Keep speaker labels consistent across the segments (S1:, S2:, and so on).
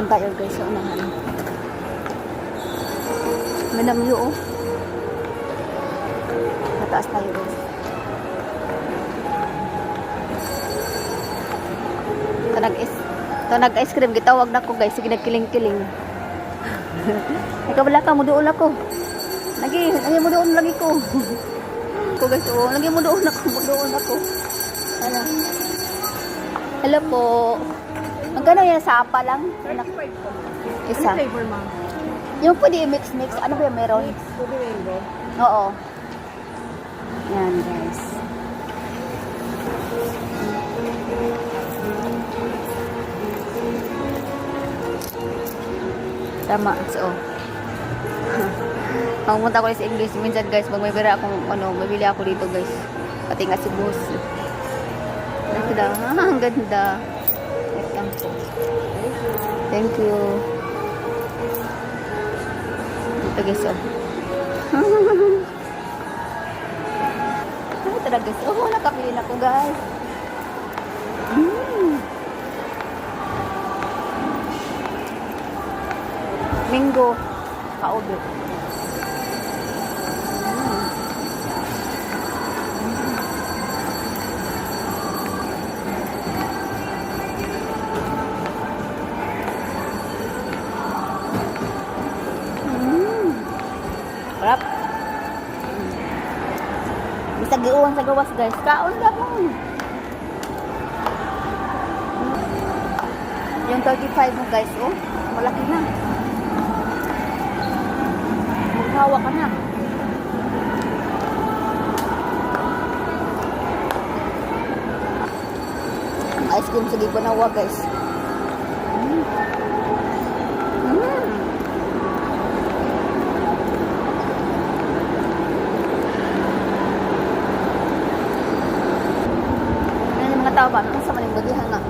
S1: Doon tayo guys sa unahan. Manamyo oh. Mataas tayo guys. Ito nag-ice cream. Gitawag na ko guys. Sige nagkiling-kiling. Ikaw wala ka. Mudoon ako. Lagi mo doon lagi ko. Ko guys oh. Lagi mo doon ako. Mudoon ako. Ano? Hello po. Magkano yan? Sa apa lang?
S2: 35 po.
S1: Isa.
S2: Ano flavor, ma'am?
S1: Yung pwede mix-mix. Ano ba yung meron?
S2: Ruby rainbow.
S1: Oo. Yan guys. Tama. So, pumunta ko sa English. Minsan guys, pag may bira akong, mabili ako dito guys. Pati nga si boss. Ang ganda. Ang ganda. Wait lang po. Thank you. Ito guys, oh. Ano talaga guys? Oh, nakapili na ko guys. Mango. Kaubo. Sarap. Bisa giuwan sa gawas guys. Kaon na mo. Yung 35 mo guys, oh. Malaki na. Maghawa ka na. Ang ice cream sa gipanawa guys. Tao ba? Ano sa maning bagihan nga?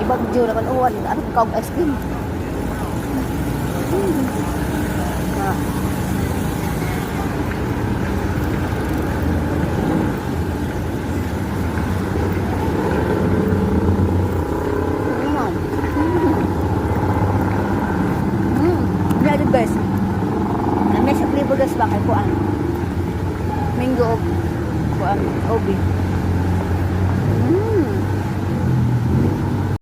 S1: Ibagyo naman uwan. Ano ka ice cream? Ah. Ano guys? May sa flavor guys ba kay kuan? Mango kuan, obi.